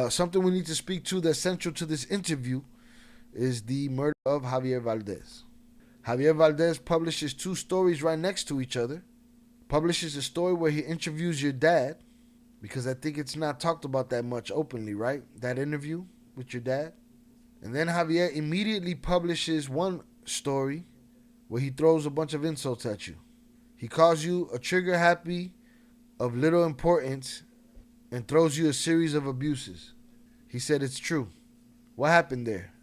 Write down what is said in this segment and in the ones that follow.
Something we need to speak to that's central to this interview is the murder of Javier Valdez. Javier Valdez publishes two stories right next to each other. Publishes a story where he interviews your dad, because I think it's not talked about that much openly, right? That interview with your dad. And then Javier immediately publishes one story where he throws a bunch of insults at you. He calls you a trigger happy of little importance and throws you a series of abuses. He said it's true. What happened there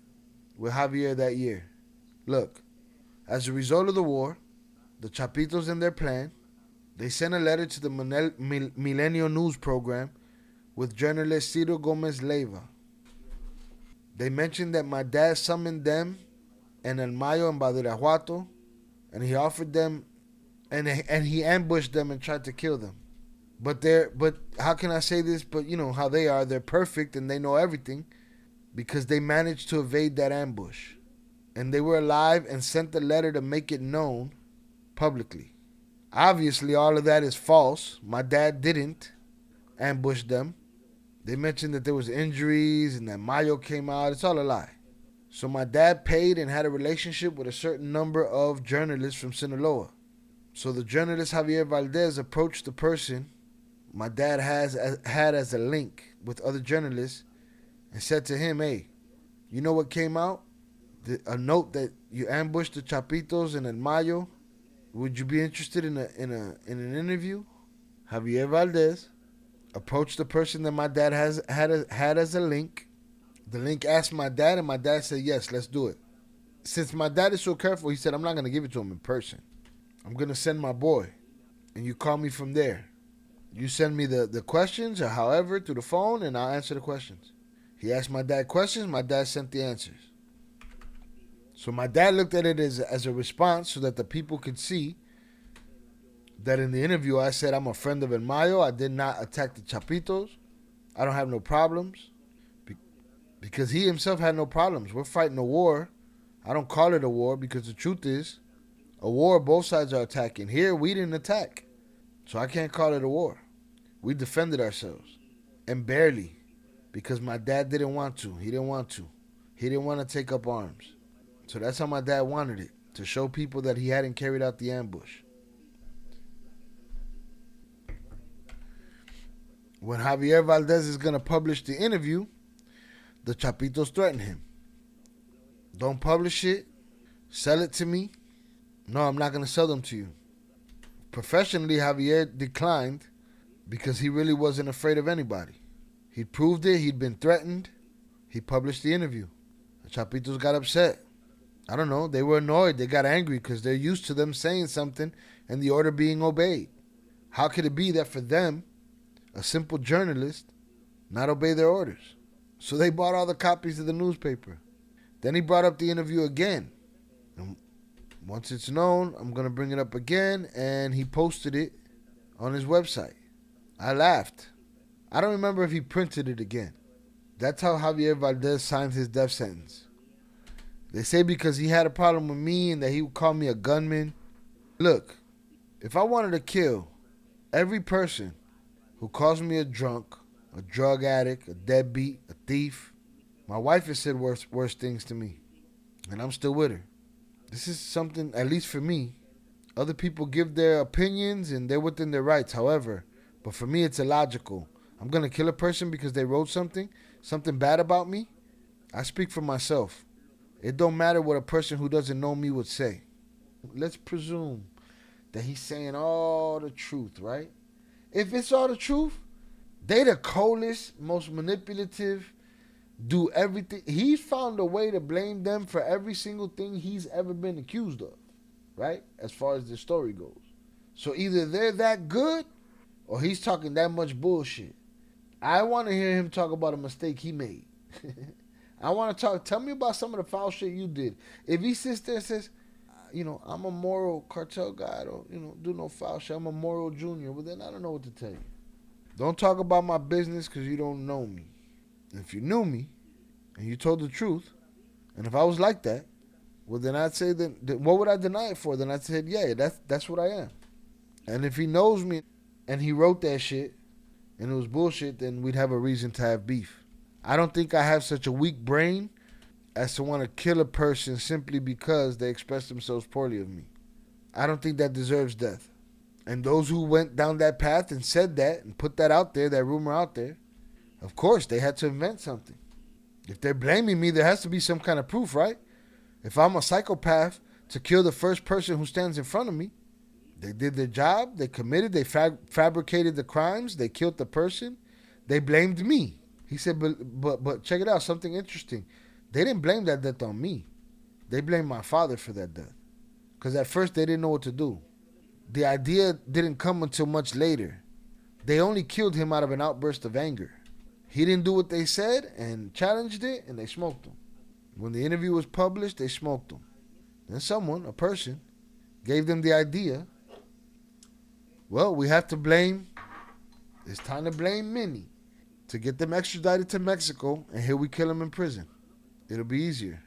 with Javier that year? Look, as a result of the war, the Chapitos and their plan, they sent a letter to the Milenio News program with journalist Ciro Gomez Leiva. They mentioned that my dad summoned them and El Mayo and Badiraguato, and he offered them, and he ambushed them and tried to kill them. But how can I say this? But you know how they are. They're perfect and they know everything because they managed to evade that ambush. And they were alive and sent the letter to make it known publicly. Obviously, all of that is false. My dad didn't ambush them. They mentioned that there was injuries and that Mayo came out. It's all a lie. So my dad paid and had a relationship with a certain number of journalists from Sinaloa. So the journalist Javier Valdez approached the person my dad had as a link with other journalists and said to him, hey, you know what came out? A note that you ambushed the Chapitos and El Mayo. Would you be interested in an interview? Javier Valdez approached the person that my dad had as a link. The link asked my dad, and my dad said, yes, let's do it. Since my dad is so careful, he said, I'm not going to give it to him in person. I'm going to send my boy, and you call me from there. You send me the questions or however through the phone, and I'll answer the questions. He asked my dad questions. My dad sent the answers. So my dad looked at it as a response so that the people could see that in the interview I said I'm a friend of El Mayo. I did not attack the Chapitos. I don't have no problems. Because he himself had no problems. We're fighting a war. I don't call it a war because the truth is, a war both sides are attacking. Here, we didn't attack. So I can't call it a war. We defended ourselves. And barely. Because my dad didn't want to. He didn't want to. He didn't want to take up arms. So that's how my dad wanted it. To show people that he hadn't carried out the ambush. When Javier Valdez is going to publish the interview, the Chapitos threaten him. Don't publish it. Sell it to me. No, I'm not going to sell them to you. Professionally, Javier declined because he really wasn't afraid of anybody. He proved it. He'd been threatened. He published the interview. The Chapitos got upset. I don't know. They were annoyed. They got angry because they're used to them saying something and the order being obeyed. How could it be that for them, a simple journalist, not obey their orders? So they bought all the copies of the newspaper. Then he brought up the interview again. And once it's known, I'm going to bring it up again. And he posted it on his website. I laughed. I don't remember if he printed it again. That's how Javier Valdez signed his death sentence. They say because he had a problem with me and that he would call me a gunman. Look, if I wanted to kill every person who calls me a drunk, a drug addict, a deadbeat, a thief, my wife has said worse things to me. And I'm still with her. This is something, at least for me, other people give their opinions and they're within their rights. However, but for me, it's illogical. I'm going to kill a person because they wrote something bad about me. I speak for myself. It don't matter what a person who doesn't know me would say. Let's presume that he's saying all the truth, right? If it's all the truth, they the coldest, most manipulative, do everything. He's found a way to blame them for every single thing he's ever been accused of, right? As far as the story goes. So either they're that good or he's talking that much bullshit. I want to hear him talk about a mistake he made. I want to tell me about some of the foul shit you did. If he sits there and says, I'm a moral cartel guy, I don't, do no foul shit, I'm a moral junior, well then I don't know what to tell you. Don't talk about my business because you don't know me. If you knew me and you told the truth, and if I was like that, well then I'd say that what would I deny it for? Then I'd say, yeah, that's what I am. And if he knows me and he wrote that shit and it was bullshit, then we'd have a reason to have beef. I don't think I have such a weak brain as to want to kill a person simply because they express themselves poorly of me. I don't think that deserves death. And those who went down that path and said that and put that out there, that rumor out there, of course, they had to invent something. If they're blaming me, there has to be some kind of proof, right? If I'm a psychopath to kill the first person who stands in front of me, they did their job, they committed, they fabricated the crimes, they killed the person, they blamed me. He said, but check it out, something interesting. They didn't blame that death on me. They blamed my father for that death. Because at first they didn't know what to do. The idea didn't come until much later. They only killed him out of an outburst of anger. He didn't do what they said and challenged it, and they smoked him. When the interview was published, they smoked him. Then someone, a person, gave them the idea, well, we have to blame, it's time to blame Mini to get them extradited to Mexico, and here we kill him in prison. It'll be easier.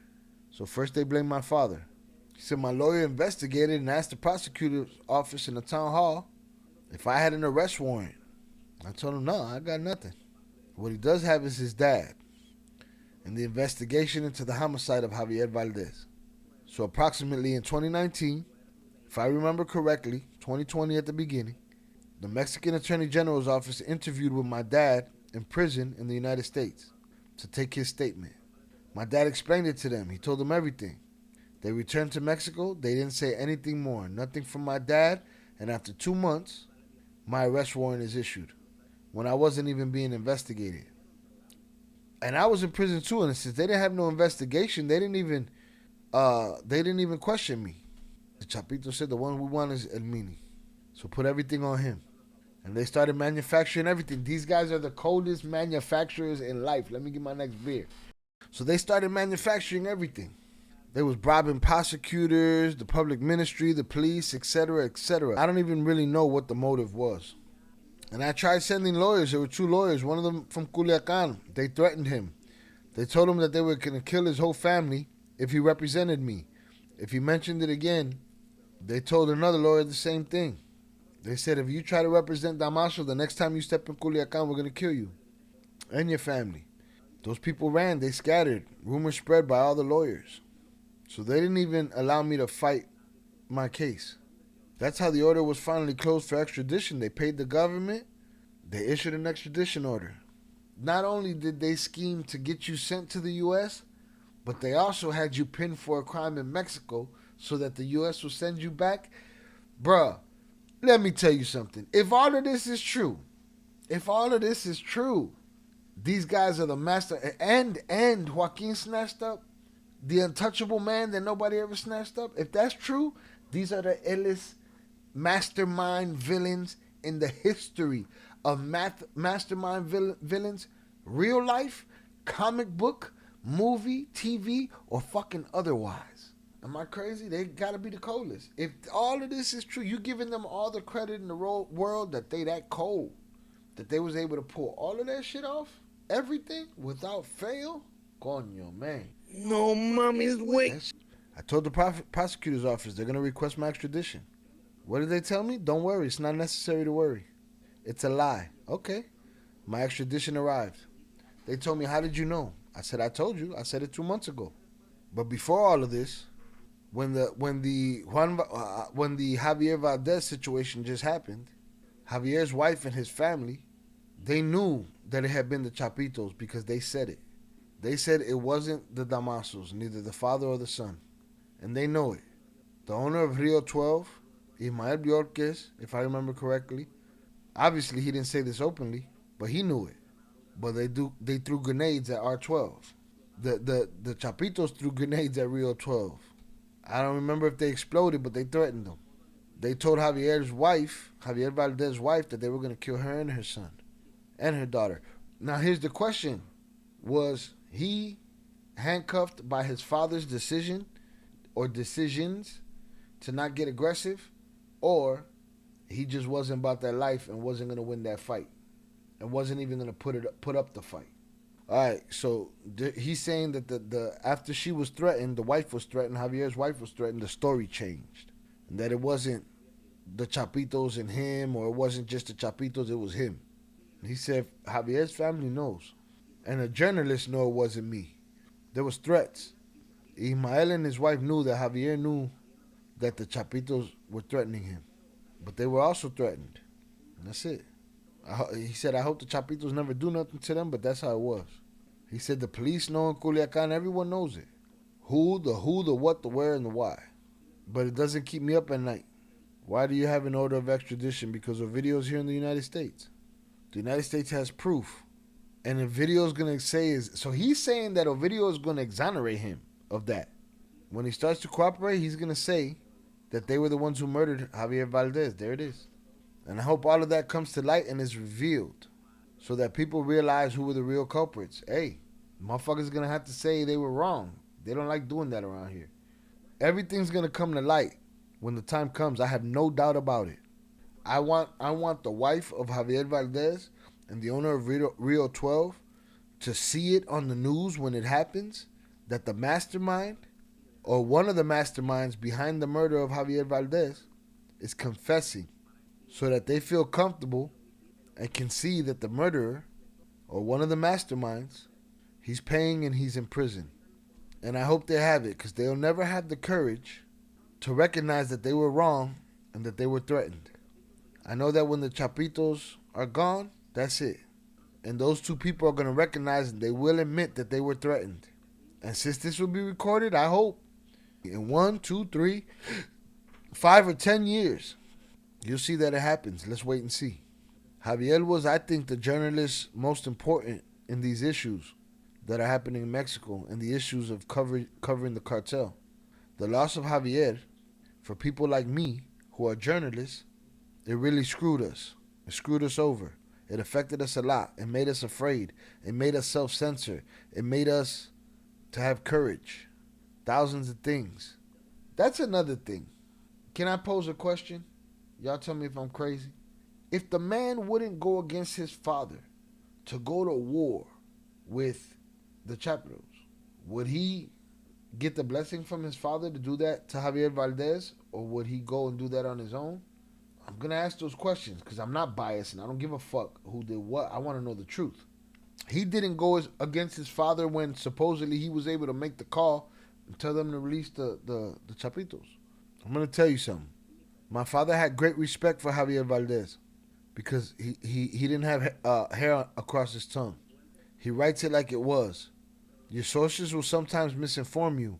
So first they blamed my father. He said my lawyer investigated and asked the prosecutor's office in the town hall if I had an arrest warrant. I told him, no, I got nothing. What he does have is his dad and the investigation into the homicide of Javier Valdez. So approximately in 2019, if I remember correctly, 2020 at the beginning, the Mexican Attorney General's office interviewed with my dad in prison in the United States to take his statement. My dad explained it to them. He told them everything. They returned to Mexico. They didn't say anything more. Nothing from my dad. And after 2 months, my arrest warrant is issued when I wasn't even being investigated. And I was in prison too. And since they didn't have no investigation, they didn't even question me. The Chapitos said the one we want is El Mini. So put everything on him. And they started manufacturing everything. These guys are the coldest manufacturers in life. Let me get my next beer. So they started manufacturing everything. They was bribing prosecutors, the public ministry, the police, etc., etc. I don't even really know what the motive was. And I tried sending lawyers. There were 2 lawyers, one of them from Culiacan. They threatened him. They told him that they were going to kill his whole family if he represented me. If he mentioned it again, they told another lawyer the same thing. They said, if you try to represent Damaso, the next time you step in Culiacan, we're going to kill you and your family. Those people ran. They scattered. Rumors spread by all the lawyers. So they didn't even allow me to fight my case. That's how the order was finally closed for extradition. They paid the government. They issued an extradition order. Not only did they scheme to get you sent to the U.S., but they also had you pinned for a crime in Mexico so that the U.S. will send you back. Bruh, let me tell you something. If all of this is true, these guys are the master. And Joaquin snatched up the untouchable man that nobody ever snatched up. If that's true, these are the illest mastermind villains in the history of mastermind villains, real life, comic book, movie, TV, or fucking otherwise. Am I crazy? They gotta be the coldest. If all of this is true, you giving them all the credit in the world that they that cold, that they was able to pull all of that shit off, everything without fail. Coño, man. No mommy's wait. I told the prosecutor's office they're gonna request my extradition. What did they tell me? Don't worry, it's not necessary to worry. It's a lie. Okay. My extradition arrived. They told me, how did you know? I said, I told you. I said it 2 months ago. But before all of this, when the Javier Valdez situation just happened, Javier's wife and his family, they knew that it had been the Chapitos because they said it. They said it wasn't the Damasos, neither the father or the son. And they know it. The owner of Rio 12, Ismael Bjorquez, if I remember correctly, obviously he didn't say this openly, but he knew it. But they threw grenades at R12. The Chapitos threw grenades at Rio 12. I don't remember if they exploded, but they threatened them. They told Javier Valdez's wife, that they were going to kill her and her son and her daughter. Now here's the question. Was he handcuffed by his father's decision or decisions to not get aggressive, or he just wasn't about that life and wasn't going to win that fight and wasn't even going to put up the fight? All right, so he's saying that the after she was threatened, the wife was threatened, Javier's wife was threatened, the story changed. And that it wasn't the Chapitos and him, or it wasn't just the Chapitos, it was him. He said Javier's family knows. And a journalist know it wasn't me. There was threats. Ismael and his wife knew that Javier knew that the Chapitos were threatening him. But they were also threatened. And that's it. He said, I hope the Chapitos never do nothing to them, but that's how it was. He said the police know in Culiacan, everyone knows it. Who, the what, the where, and the why. But it doesn't keep me up at night. Why do you have an order of extradition? Because Ovidio's here in the United States. The United States has proof. And Ovidio's going to say so he's saying that Ovidio is going to exonerate him of that. When he starts to cooperate, he's going to say that they were the ones who murdered Javier Valdez. There it is. And I hope all of that comes to light and is revealed so that people realize who were the real culprits. Hey, motherfuckers going to have to say they were wrong. They don't like doing that around here. Everything's going to come to light when the time comes. I have no doubt about it. I want the wife of Javier Valdez and the owner of Rio 12 to see it on the news when it happens that the mastermind or one of the masterminds behind the murder of Javier Valdez is confessing so that they feel comfortable and can see that the murderer or one of the masterminds, he's paying and he's in prison. And I hope they have it because they'll never have the courage to recognize that they were wrong and that they were threatened. I know that when the Chapitos are gone, that's it. And those two people are going to recognize and they will admit that they were threatened. And since this will be recorded, I hope in 1, 2, 3, 5 or 10 years, you'll see that it happens. Let's wait and see. Javier was, I think, the journalist most important in these issues that are happening in Mexico and the issues of covering the cartel. The loss of Javier, for people like me who are journalists, it really screwed us. It screwed us over. It affected us a lot. It made us afraid. It made us self-censor. It made us to have courage. Thousands of things. That's another thing. Can I pose a question? Y'all tell me if I'm crazy. If the man wouldn't go against his father to go to war with the Chapitos, would he get the blessing from his father to do that to Javier Valdez, or would he go and do that on his own? I'm going to ask those questions because I'm not biased and I don't give a fuck who did what. I want to know the truth. He didn't go against his father when supposedly he was able to make the call and tell them to release the Chapitos. I'm going to tell you something. My father had great respect for Javier Valdez because he didn't have hair across his tongue. He writes it like it was. Your sources will sometimes misinform you,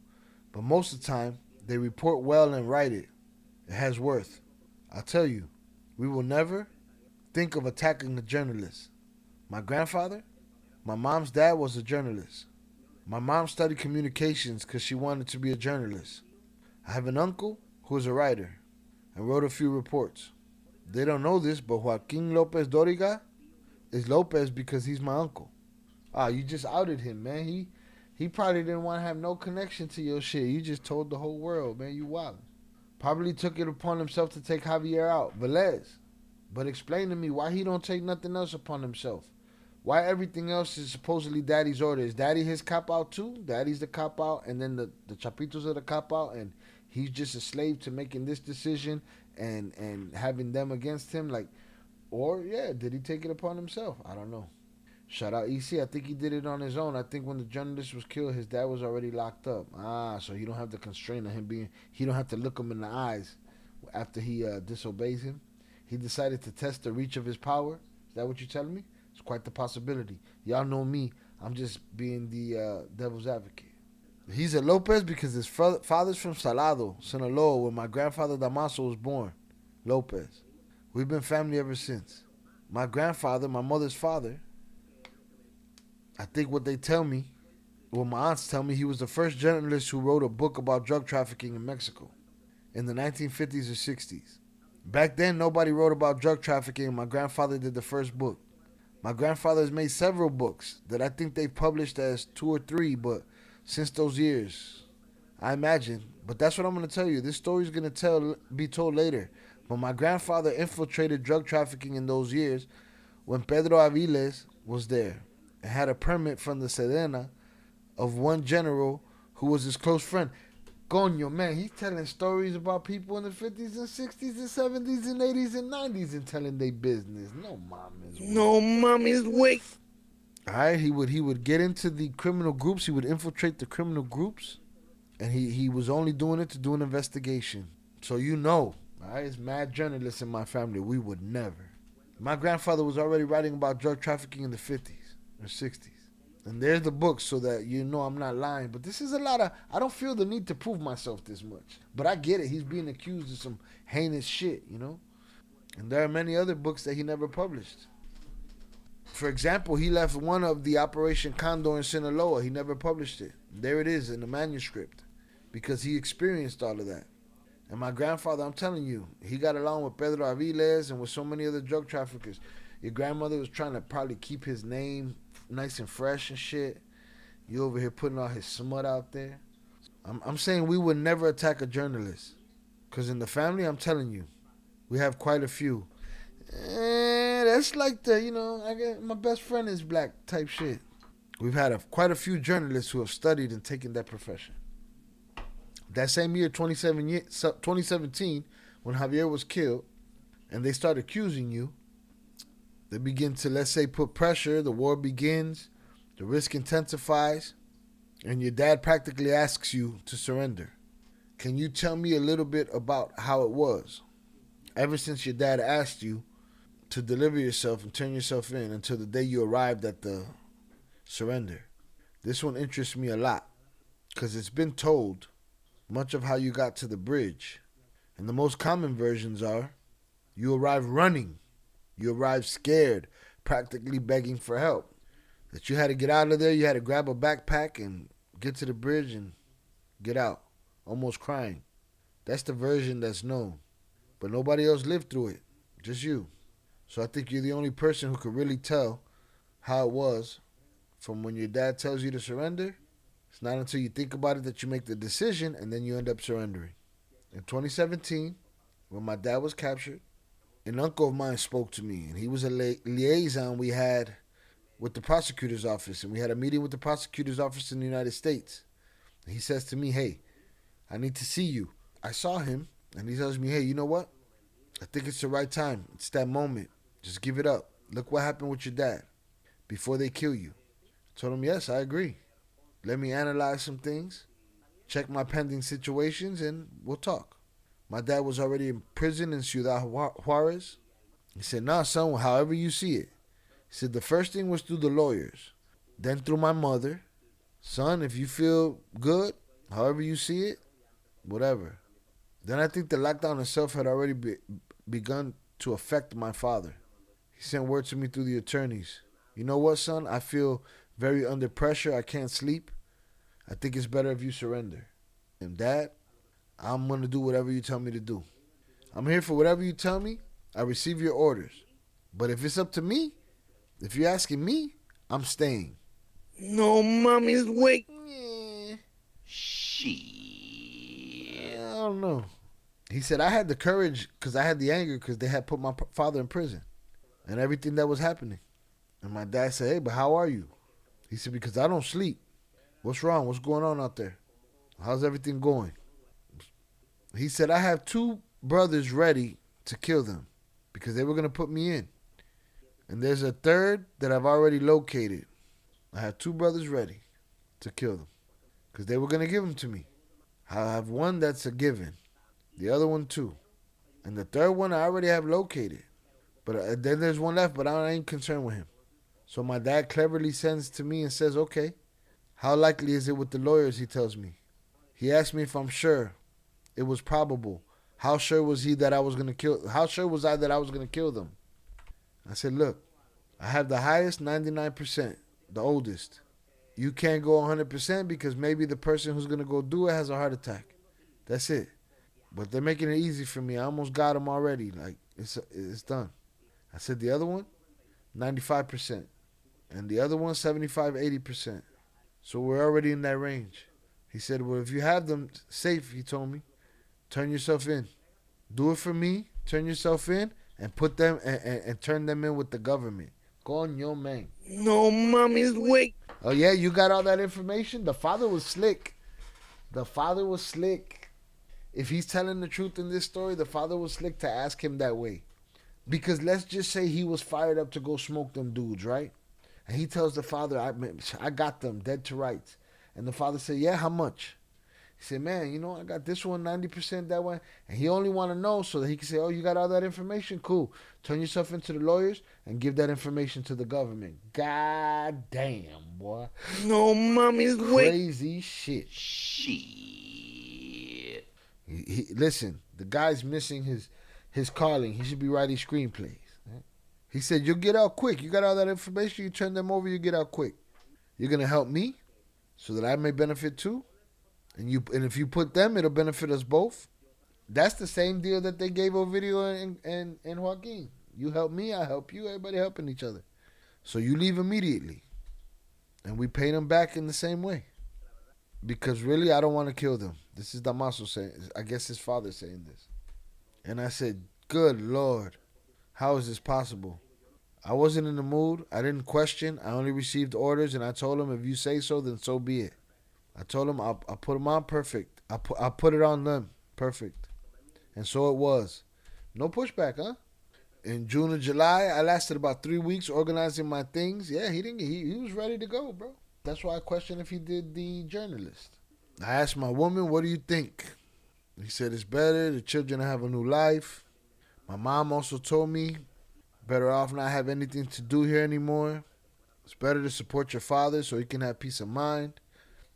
but most of the time they report well and write it. It has worth. I'll tell you, we will never think of attacking a journalist. My grandfather, my mom's dad was a journalist. My mom studied communications because she wanted to be a journalist. I have an uncle who is a writer and wrote a few reports. They don't know this, but Joaquin Lopez Doriga is Lopez because he's my uncle. Ah, you just outed him, man. He probably didn't want to have no connection to your shit. You just told the whole world, man, you wild. Probably took it upon himself to take Javier out, Velez. But explain to me why he don't take nothing else upon himself. Why everything else is supposedly daddy's order. Is daddy his cop out too? Daddy's the cop out and then the Chapitos are the cop out and he's just a slave to making this decision and having them against him? Like, or yeah, did he take it upon himself? I don't know. Shout out EC. I think he did it on his own. I think when the journalist was killed, his dad was already locked up. So he don't have the constraint of him being. He don't have to look him in the eyes after he disobeys him. He decided to test the reach of his power. Is that what you're telling me? It's quite the possibility. Y'all know me. I'm just being the devil's advocate. He's a Lopez because his father's from Salado, Sinaloa, where my grandfather Damaso was born. Lopez. We've been family ever since. My grandfather, my mother's father, I think what they tell me, well, my aunts tell me, he was the first journalist who wrote a book about drug trafficking in Mexico in the 1950s or 60s. Back then, nobody wrote about drug trafficking. My grandfather did the first book. My grandfather has made several books that I think they published as 2 or 3, but since those years, I imagine. But that's what I'm going to tell you. This story is going to be told later. But my grandfather infiltrated drug trafficking in those years when Pedro Aviles was there and had a permit from the Sedena of one general who was his close friend. Coño, man, he's telling stories about people in the 50s and 60s and 70s and 80s and 90s and telling their business. No, mama's No mommy's weak. All right, he would get into the criminal groups. He would infiltrate the criminal groups, and he was only doing it to do an investigation. So all right, it's mad journalists in my family. We would never. My grandfather was already writing about drug trafficking in the 50s or 60s. And there's the book so that you know I'm not lying. But this is a lot of. I don't feel the need to prove myself this much. But I get it. He's being accused of some heinous shit, And there are many other books that he never published. For example, he left one of the Operation Condor in Sinaloa. He never published it. There it is in the manuscript. Because he experienced all of that. And my grandfather, I'm telling you, he got along with Pedro Aviles and with so many other drug traffickers. Your grandmother was trying to probably keep his name nice and fresh and shit. You over here putting all his smut out there. I'm saying we would never attack a journalist. Because in the family, I'm telling you, we have quite a few. That's like I get my best friend is black type shit. We've had quite a few journalists who have studied and taken that profession. That same year, 2017, when Javier was killed, and they start accusing you, they begin to, let's say, put pressure. The war begins, the risk intensifies, and your dad practically asks you to surrender. Can you tell me a little bit about how it was? Ever since your dad asked you to deliver yourself and turn yourself in until the day you arrived at the surrender. This one interests me a lot because it's been told much of how you got to the bridge. And the most common versions are you arrived running, you arrived scared, practically begging for help. That you had to get out of there, you had to grab a backpack and get to the bridge and get out, almost crying. That's the version that's known. But nobody else lived through it, just you. So I think you're the only person who could really tell how it was from when your dad tells you to surrender. It's not until you think about it that you make the decision and then you end up surrendering. In 2017, when my dad was captured, an uncle of mine spoke to me, and he was a liaison we had with the prosecutor's office, and we had a meeting with the prosecutor's office in the United States. And he says to me, hey, I need to see you. I saw him, and he tells me, hey, you know what? I think it's the right time. It's that moment. Just give it up. Look what happened with your dad before they kill you. I told him, yes, I agree. Let me analyze some things, check my pending situations, and we'll talk. My dad was already in prison in Ciudad Juarez. He said, nah, son, however you see it. He said, the first thing was through the lawyers, then through my mother. Son, if you feel good, however you see it, whatever. Then I think the lockdown itself had already begun to affect my father. He sent word to me through the attorneys. You know what, son? I feel very under pressure. I can't sleep. I think it's better if you surrender. And Dad, I'm going to do whatever you tell me to do. I'm here for whatever you tell me. I receive your orders. But if it's up to me, if you're asking me, I'm staying. No mommy's wake. Yeah. Shit. I don't know. He said I had the courage because I had the anger because they had put my father in prison and everything that was happening. And my dad said, hey, but how are you? He said, because I don't sleep. What's wrong? What's going on out there? How's everything going? He said, I have 2 brothers ready to kill them because they were going to put me in. And there's a third that I've already located. I have 2 brothers ready to kill them because they were going to give them to me. I have one that's a given. The other one too. And the third one I already have located. But then there's one left, but I ain't concerned with him. So my dad cleverly sends to me and says, okay, how likely is it with the lawyers, he tells me. He asked me if I'm sure. It was probable. How sure was he that I was going to kill? How sure was I that I was going to kill them? I said, look, I have the highest 99%, the oldest. You can't go 100% because maybe the person who's going to go do it has a heart attack. That's it. But they're making it easy for me. I almost got him already. Like, it's done. I said, the other one, 95%. And the other one, 75, 80%. So we're already in that range. He said, well, if you have them safe, he told me, turn yourself in. Do it for me. Turn yourself in and put them and turn them in with the government. Coño, man. No mommy's wake. Oh, yeah, you got all that information? The father was slick. The father was slick. If he's telling the truth in this story, the father was slick to ask him that way. Because let's just say he was fired up to go smoke them dudes, right? And he tells the father, I got them dead to rights. And the father said, yeah, how much? He said, man, I got this one 90%, that one. And he only want to know so that he can say, oh, you got all that information? Cool. Turn yourself into the lawyers and give that information to the government. God damn, boy. No mommy's wake. Crazy shit. Shit. Listen, the guy's missing his calling. He should be writing screenplays. Right? He said, you'll get out quick. You got all that information. You turn them over, you get out quick. You're going to help me so that I may benefit too. And if you put them, it'll benefit us both. That's the same deal that they gave Ovidio and Joaquin. You help me, I help you. Everybody helping each other. So you leave immediately. And we pay them back in the same way. Because really, I don't want to kill them. This is Damaso saying, I guess his father saying this. And I said, good Lord, how is this possible? I wasn't in the mood. I didn't question. I only received orders, and I told him, if you say so, then so be it. I told him I'll put them on perfect. I put it on them perfect. And so it was. No pushback, huh? In June or July, I lasted about 3 weeks organizing my things. Yeah, he was ready to go, bro. That's why I questioned if he did the journalist. I asked my woman, what do you think? He said, it's better. The children have a new life. My mom also told me, better off not have anything to do here anymore. It's better to support your father so he can have peace of mind.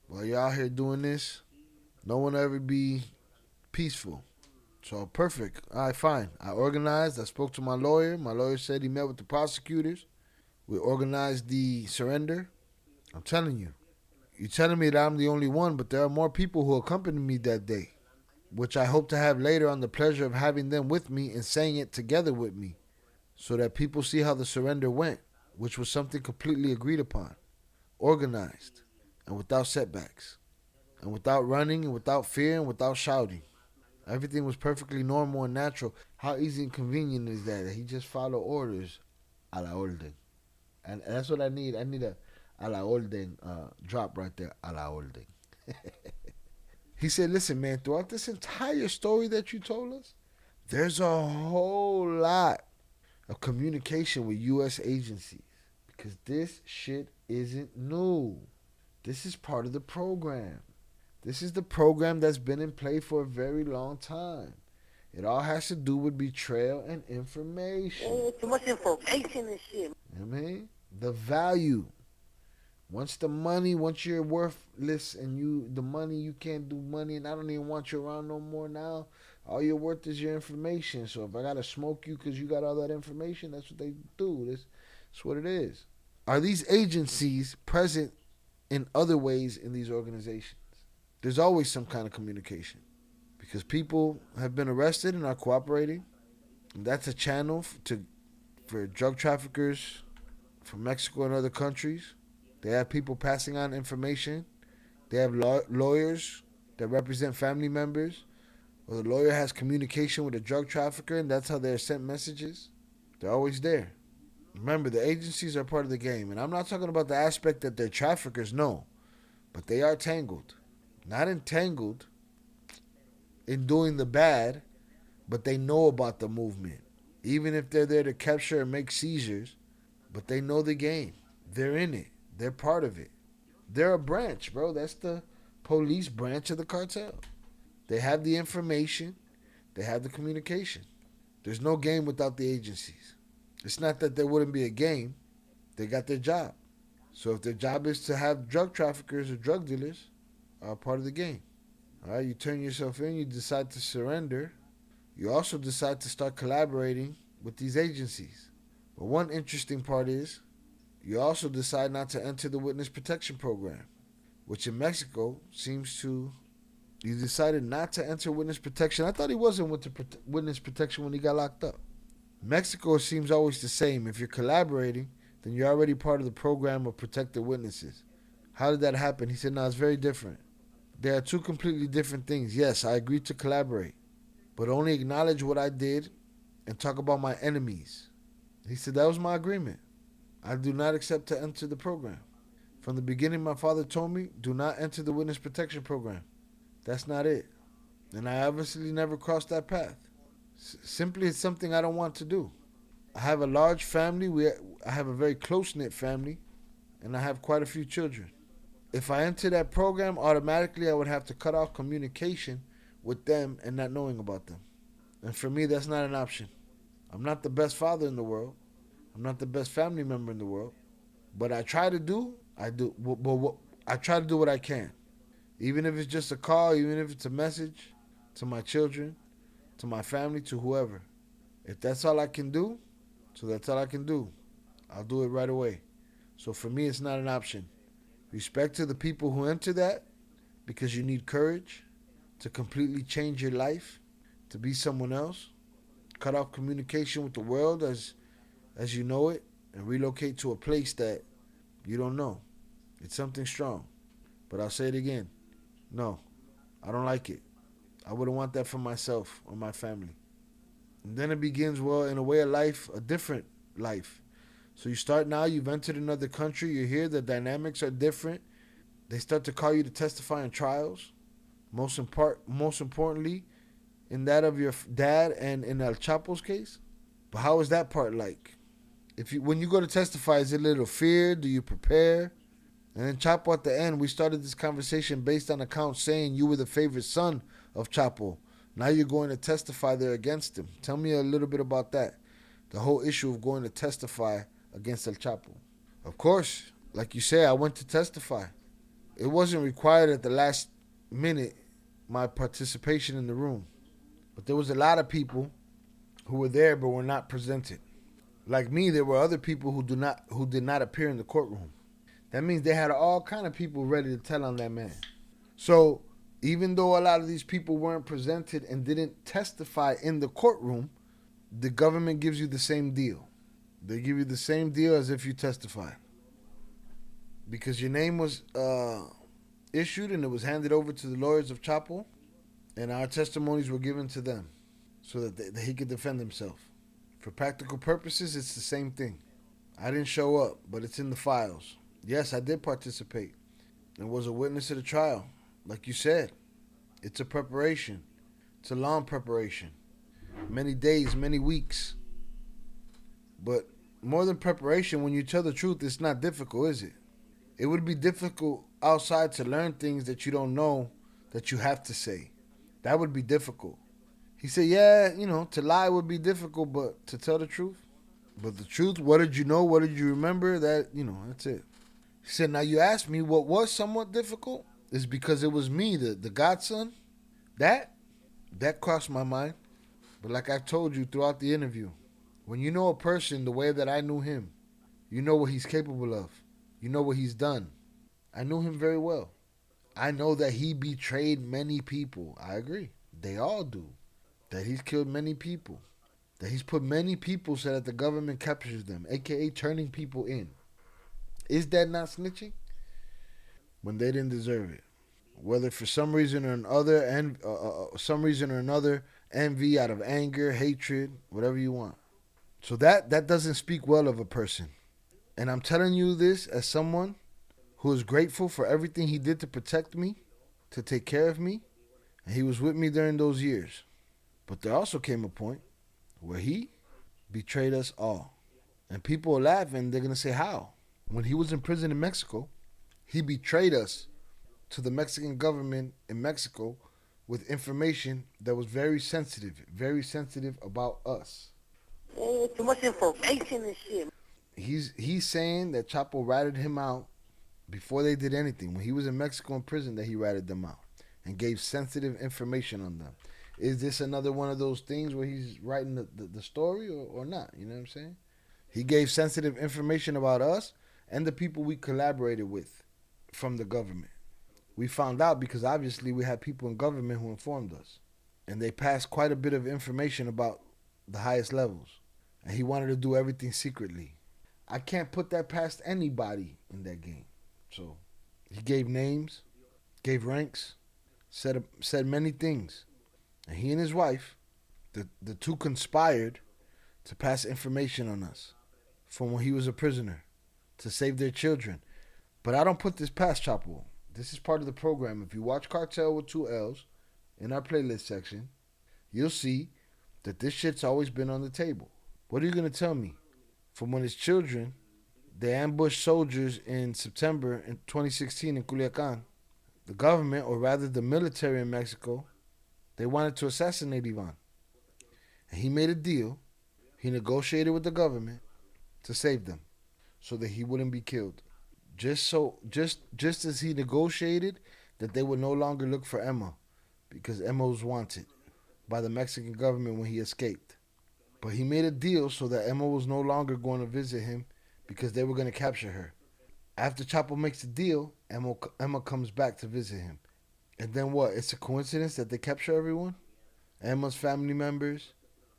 While you're out here doing this, no one will ever be peaceful. So, perfect. All right, fine. I organized. I spoke to my lawyer. My lawyer said he met with the prosecutors. We organized the surrender. I'm telling you. You're telling me that I'm the only one, but there are more people who accompanied me that day, which I hope to have later on the pleasure of having them with me and saying it together with me so that people see how the surrender went, which was something completely agreed upon, organized, and without setbacks, and without running, and without fear, and without shouting. Everything was perfectly normal and natural. How easy and convenient is that? He just followed orders a la orden. And that's what I need. I need a la orden drop right there. A la orden. He said, listen, man, throughout this entire story that you told us, there's a whole lot of communication with U.S. agencies. Because this shit isn't new. This is part of the program. This is the program that's been in play for a very long time. It all has to do with betrayal and information. Oh, too much information and shit. You know what I mean? The value. Once you're worthless and the money, you can't do money, and I don't even want you around no more now. All you're worth is your information. So if I got to smoke you because you got all that information, that's what they do. That's what it is. Are these agencies present in other ways in these organizations? There's always some kind of communication because people have been arrested and are cooperating. And that's a channel for drug traffickers from Mexico and other countries. They have people passing on information. They have lawyers that represent family members. Or the lawyer has communication with a drug trafficker, and that's how they're sent messages. They're always there. Remember, the agencies are part of the game. And I'm not talking about the aspect that they're traffickers, no. But they are tangled. Not entangled in doing the bad, but they know about the movement. Even if they're there to capture and make seizures, but they know the game. They're in it. They're part of it. They're a branch, bro. That's the police branch of the cartel. They have the information. They have the communication. There's no game without the agencies. It's not that there wouldn't be a game. They got their job. So if their job is to have drug traffickers or drug dealers are part of the game. All right, you turn yourself in, you decide to surrender. You also decide to start collaborating with these agencies. But one interesting part is you also decide not to enter the witness protection program, which in Mexico seems to... You decided not to enter witness protection. I thought he wasn't with witness protection when he got locked up. Mexico seems always the same. If you're collaborating, then you're already part of the program of protected witnesses. How did that happen? He said, no, it's very different. There are two completely different things. Yes, I agreed to collaborate, but only acknowledge what I did and talk about my enemies. He said, that was my agreement. I do not accept to enter the program. From the beginning, my father told me, do not enter the witness protection program. That's not it. And I obviously never crossed that path. Simply, it's something I don't want to do. I have a large family. I have a very close-knit family. and I have quite a few children. If I enter that program, automatically I would have to cut off communication with them and not knowing about them. And for me, that's not an option. I'm not the best father in the world. I'm not the best family member in the world. But I do. But I try to do what I can. Even if it's just a call, even if it's a message to my children, to my family, to whoever. If that's all I can do, so that's all I can do. I'll do it right away. So for me, it's not an option. Respect to the people who enter that because you need courage to completely change your life, to be someone else. Cut off communication with the world as you know it and relocate to a place that you don't know. It's something strong. But I'll say it again. No, I don't like it. I wouldn't want that for myself or my family. And then it begins, well, in a way of life, a different life. So you start now, you've entered another country, you're here, the dynamics are different. They start to call you to testify in trials. Most importantly, in that of your dad and in El Chapo's case. But how is that part like? When you go to testify, is it a little fear? Do you prepare? And then Chapo at the end, we started this conversation based on accounts saying you were the favorite son of Chapo. Now you're going to testify there against him. Tell me a little bit about that. The whole issue of going to testify against El Chapo. Of course, like you say, I went to testify. It wasn't required at the last minute, my participation in the room. But there was a lot of people who were there but were not presented. Like me, there were other people who did not appear in the courtroom. That means they had all kind of people ready to tell on that man. So even though a lot of these people weren't presented and didn't testify in the courtroom, the government gives you the same deal. They give you the same deal as if you testify. Because your name was issued and it was handed over to the lawyers of Chapo, and our testimonies were given to them so that he could defend himself. For practical purposes, it's the same thing. I didn't show up, but it's in the files. Yes, I did participate and was a witness to the trial. Like you said, it's a preparation. It's a long preparation. Many days, many weeks. But more than preparation, when you tell the truth, it's not difficult, is it? It would be difficult outside to learn things that you don't know that you have to say. That would be difficult. He said, yeah, to lie would be difficult, but to tell the truth? But the truth, what did you know? What did you remember? That's it. He said, now you asked me what was somewhat difficult is because it was me, the godson. That crossed my mind. But like I've told you throughout the interview, when you know a person the way that I knew him, you know what he's capable of. You know what he's done. I knew him very well. I know that he betrayed many people. I agree. They all do. That he's killed many people. That he's put many people so that the government captures them, a.k.a. turning people in. Is that not snitching? When they didn't deserve it. Whether for some reason or another, envy out of anger, hatred, whatever you want. So that doesn't speak well of a person. And I'm telling you this as someone who is grateful for everything he did to protect me, to take care of me, and he was with me during those years. But there also came a point where he betrayed us all. And people are laughing, they're going to say, how? When he was in prison in Mexico, he betrayed us to the Mexican government in Mexico with information that was very sensitive about us. Too much information and shit. He's saying that Chapo ratted him out before they did anything. When he was in Mexico in prison, that he ratted them out and gave sensitive information on them. Is this another one of those things where he's writing the story or not? You know what I'm saying? He gave sensitive information about us and the people we collaborated with from the government. We found out because obviously we had people in government who informed us. And they passed quite a bit of information about the highest levels. And he wanted to do everything secretly. I can't put that past anybody in that game. So he gave names, gave ranks, said many things. And he and his wife, the two conspired to pass information on us from when he was a prisoner to save their children. But I don't put this past Chapo. This is part of the program. If you watch Cartel with 2 L's in our playlist section, you'll see that this shit's always been on the table. What are you going to tell me? From when his children They ambushed soldiers in September in 2016 in Culiacan. The government, or rather the military in Mexico, they wanted to assassinate Ivan. And he made a deal. He negotiated with the government to save them so that he wouldn't be killed. Just as he negotiated that they would no longer look for Emma because Emma was wanted by the Mexican government when he escaped. But he made a deal so that Emma was no longer going to visit him because they were going to capture her. After Chapo makes the deal, Emma comes back to visit him. And then what? It's a coincidence that they capture everyone? Emma's family members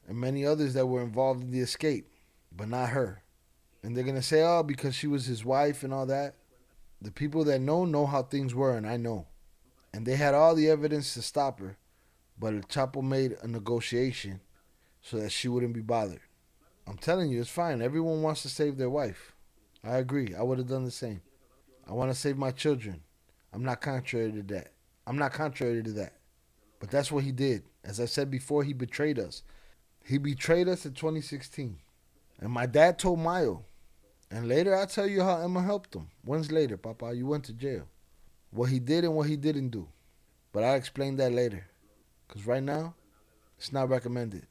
and many others that were involved in the escape, but not her. And they're going to say, oh, because she was his wife and all that. The people that know how things were, and I know. And they had all the evidence to stop her, but El Chapo made a negotiation so that she wouldn't be bothered. I'm telling you, it's fine. Everyone wants to save their wife. I agree. I would have done the same. I want to save my children. I'm not contrary to that. But that's what he did. As I said before, he betrayed us. He betrayed us in 2016. And my dad told Mayo. And later I'll tell you how Emma helped him. When's later, Papa? You went to jail. What he did and what he didn't do. But I'll explain that later. Because right now, it's not recommended.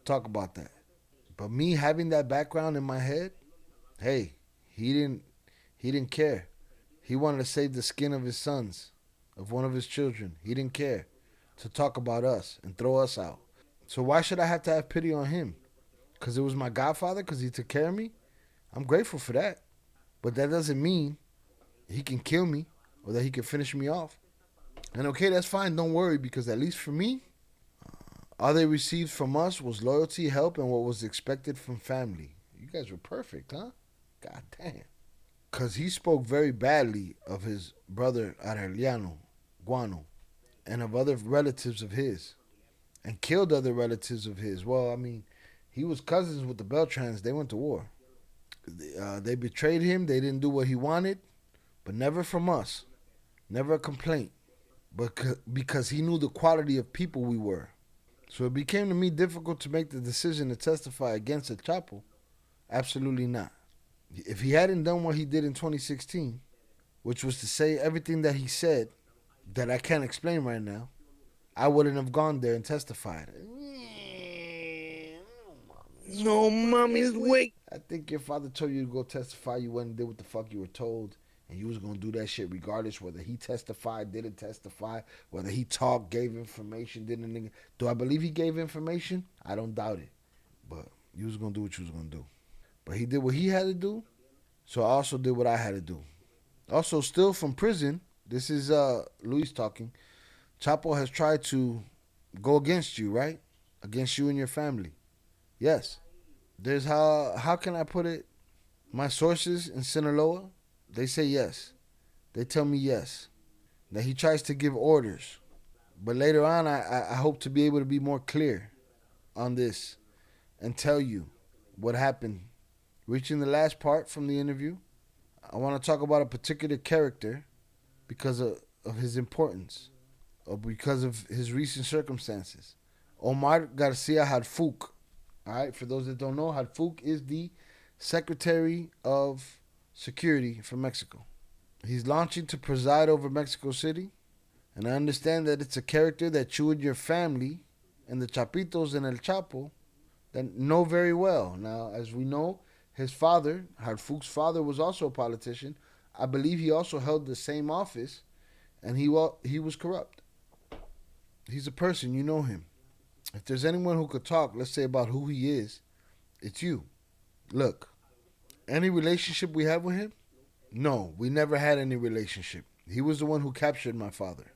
Talk about that. But me having that background in my head, hey, he didn't care. He wanted to save the skin of his sons, of one of his children. He didn't care to talk about us and throw us out. So why should I have to have pity on him? Because it was my godfather? Because he took care of me? I'm grateful for that. But that doesn't mean he can kill me or that he can finish me off. And okay, that's fine. Don't worry, because at least for me, all they received from us was loyalty, help, and what was expected from family. You guys were perfect, huh? God damn. Because he spoke very badly of his brother Aureliano, Guano, and of other relatives of his, and killed other relatives of his. Well, I mean, he was cousins with the Beltrans. They went to war. They betrayed him. They didn't do what he wanted, but never from us. Never a complaint. But because he knew the quality of people we were. So it became to me difficult to make the decision to testify against El Chapo. Absolutely not. If he hadn't done what he did in 2016, which was to say everything that he said that I can't explain right now, I wouldn't have gone there and testified. No mommy's way. I think your father told you to go testify. You went and did what the fuck you were told. And you was going to do that shit regardless whether he testified, didn't testify, whether he talked, gave information, didn't. Do I believe he gave information? I don't doubt it. But you was going to do what you was going to do. But he did what he had to do. So I also did what I had to do. Also, still from prison, this is Luis talking. Chapo has tried to go against you, right? Against you and your family. Yes. There's how can I put it? My sources in Sinaloa, they say yes. They tell me yes. That he tries to give orders. But later on, I hope to be able to be more clear on this and tell you what happened. Reaching the last part from the interview, I want to talk about a particular character because of his importance or because of his recent circumstances. Omar Garcia Harfuch. All right, for those that don't know, Harfuch is the Secretary of Security for Mexico. He's launching to preside over Mexico City, and I understand that it's a character that you and your family and the Chapitos and El Chapo that know very well. Now, as we know, his father, Harfuch's father, was also a politician. I believe he also held the same office, and he was corrupt. He's a person, you know him. If there's anyone who could talk, let's say, about who he is, it's you. Look, any relationship we have with him? No, we never had any relationship. He was the one who captured my father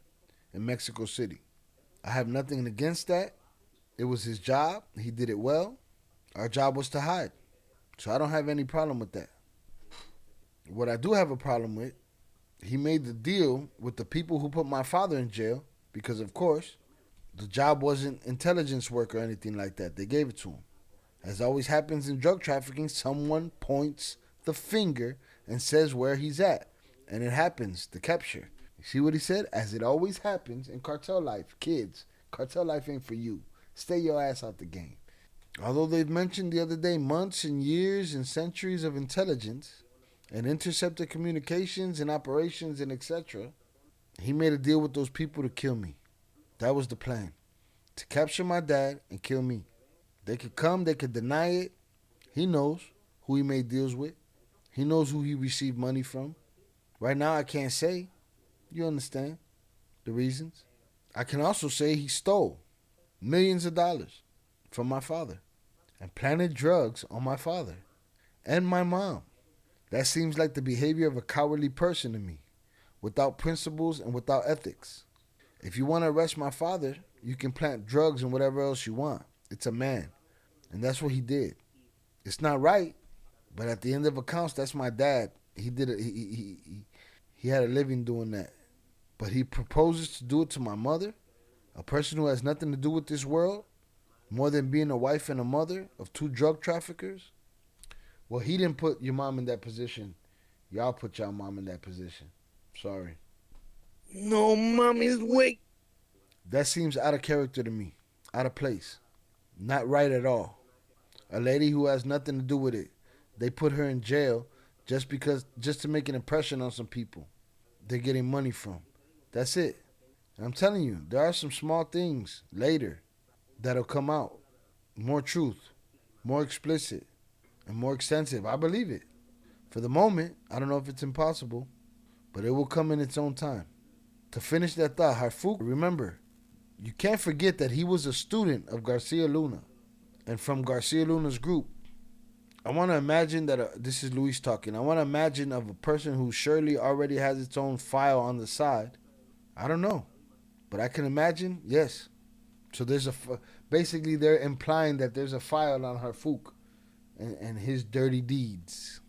in Mexico City. I have nothing against that. It was his job. He did it well. Our job was to hide. So I don't have any problem with that. What I do have a problem with, he made the deal with the people who put my father in jail because, of course, the job wasn't intelligence work or anything like that. They gave it to him. As always happens in drug trafficking, someone points the finger and says where he's at. And it happens, the capture. You see what he said? As it always happens in cartel life. Kids, cartel life ain't for you. Stay your ass out the game. Although they've mentioned the other day months and years and centuries of intelligence, and intercepted communications and operations and etc. He made a deal with those people to kill me. That was the plan. To capture my dad and kill me. They could come, they could deny it. He knows who he made deals with. He knows who he received money from. Right now, I can't say. You understand the reasons. I can also say he stole millions of dollars from my father and planted drugs on my father and my mom. That seems like the behavior of a cowardly person to me, without principles and without ethics. If you want to arrest my father, you can plant drugs and whatever else you want. It's a man. And that's what he did. It's not right, but at the end of accounts, that's my dad. He did it. He had a living doing that. But he proposes to do it to my mother, a person who has nothing to do with this world, more than being a wife and a mother of two drug traffickers. Well, he didn't put your mom in that position. Y'all put y'all mom in that position. Sorry. No mommy's weak. That seems out of character to me. Out of place. Not right at all. A lady who has nothing to do with it. They put her in jail just to make an impression on some people they're getting money from. That's it. And I'm telling you, there are some small things later that'll come out. More truth, more explicit, and more extensive. I believe it. For the moment, I don't know if it's impossible, but it will come in its own time. To finish that thought, Harfuch, remember, you can't forget that he was a student of Garcia Luna. And from Garcia Luna's group, I want to imagine that, this is Luis talking, I want to imagine of a person who surely already has its own file on the side. I don't know, but I can imagine, yes. So basically they're implying that there's a file on Harfuch and his dirty deeds.